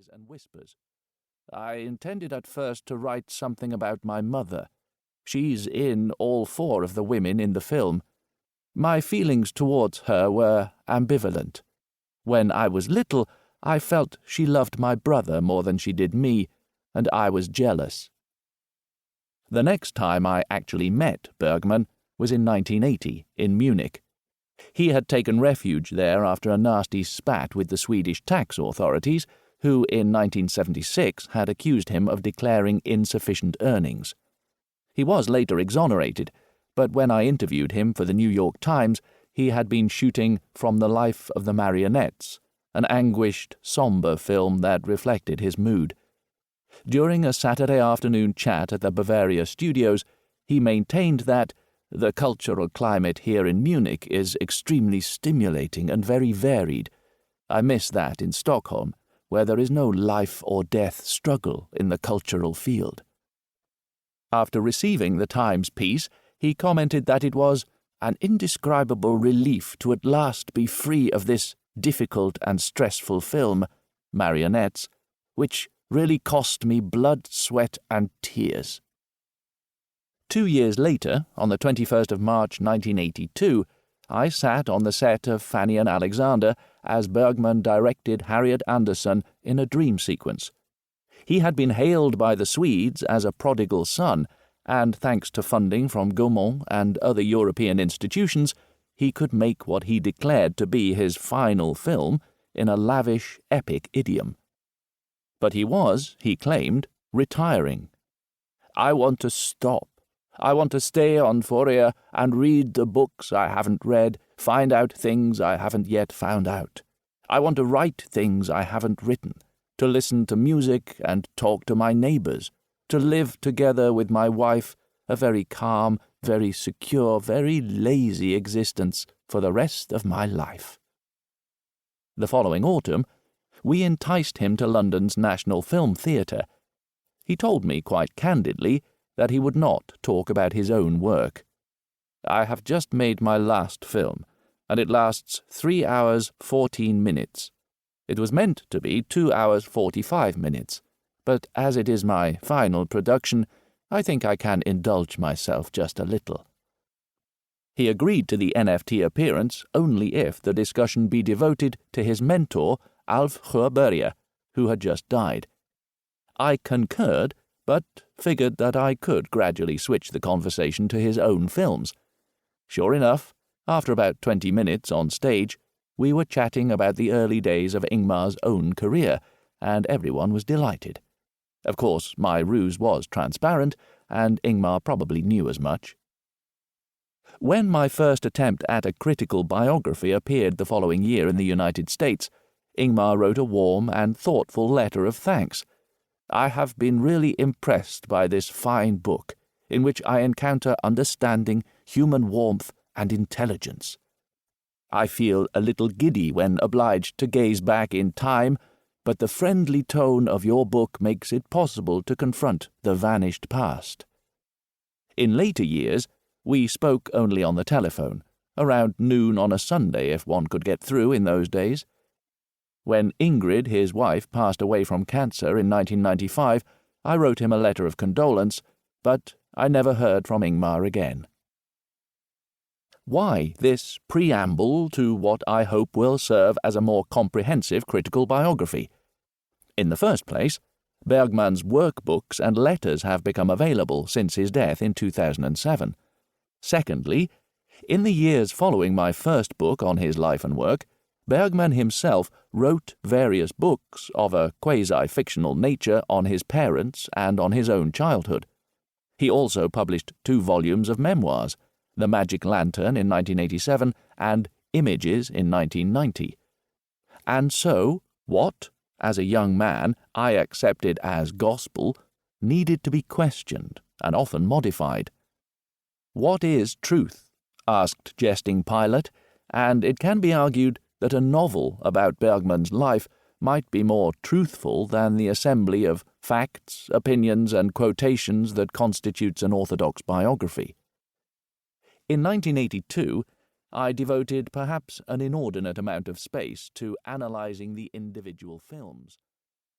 sighs and whispers. I intended at first to write something about my mother. She's in all 4 of the women in the film. My feelings towards her were ambivalent. When I was little, I felt she loved my brother more than she did me, and I was jealous. The next time I actually met Bergman was in 1980, in Munich. He had taken refuge there after a nasty spat with the Swedish tax authorities, who in 1976 had accused him of declaring insufficient earnings. He was later exonerated, but when I interviewed him for the New York Times, he had been shooting From the Life of the Marionettes, an anguished, somber film that reflected his mood. During a Saturday afternoon chat at the Bavaria studios, he maintained that the cultural climate here in Munich is extremely stimulating and very varied. I miss that in Stockholm, where there is no life-or-death struggle in the cultural field. After receiving the Times piece, he commented that it was an indescribable relief to at last be free of this difficult and stressful film, Marionettes, which really cost me blood, sweat, and tears. 2 years later, on the 21st of March 1982, I sat on the set of Fanny and Alexander as Bergman directed Harriet Andersson in a dream sequence. He had been hailed by the Swedes as a prodigal son, and thanks to funding from Gaumont and other European institutions, he could make what he declared to be his final film in a lavish, epic idiom. But he was, he claimed, retiring. "I want to stop. I want to stay on Fourier and read the books I haven't read, find out things I haven't yet found out. I want to write things I haven't written, to listen to music and talk to my neighbors, to live together with my wife, a very calm, very secure, very lazy existence for the rest of my life." The following autumn, we enticed him to London's National Film Theatre. He told me quite candidly that he would not talk about his own work. "I have just made my last film, and it lasts 3 hours 14 minutes. It was meant to be 2 hours 45 minutes, but as it is my final production, I think I can indulge myself just a little." He agreed to the NFT appearance only if the discussion be devoted to his mentor, Alf Sjöberg, who had just died. I concurred, but figured that I could gradually switch the conversation to his own films. Sure enough, after about 20 minutes on stage, we were chatting about the early days of Ingmar's own career, and everyone was delighted. Of course, my ruse was transparent, and Ingmar probably knew as much. When my first attempt at a critical biography appeared the following year in the United States, Ingmar wrote a warm and thoughtful letter of thanks. "I have been really impressed by this fine book, in which I encounter understanding, human warmth, and intelligence. I feel a little giddy when obliged to gaze back in time, but the friendly tone of your book makes it possible to confront the vanished past." In later years, we spoke only on the telephone, around noon on a Sunday if one could get through in those days. When Ingrid, his wife, passed away from cancer in 1995, I wrote him a letter of condolence, but I never heard from Ingmar again. Why this preamble to what I hope will serve as a more comprehensive critical biography? In the first place, Bergman's workbooks and letters have become available since his death in 2007. Secondly, in the years following my first book on his life and work, Bergman himself wrote various books of a quasi-fictional nature on his parents and on his own childhood. He also published 2 volumes of memoirs, The Magic Lantern in 1987 and Images in 1990. And so, what, as a young man, I accepted as gospel, needed to be questioned and often modified. "What is truth?" asked jesting Pilate, and it can be argued that a novel about Bergman's life might be more truthful than the assembly of facts, opinions, and quotations that constitutes an orthodox biography. In 1982, I devoted perhaps an inordinate amount of space to analyzing the individual films.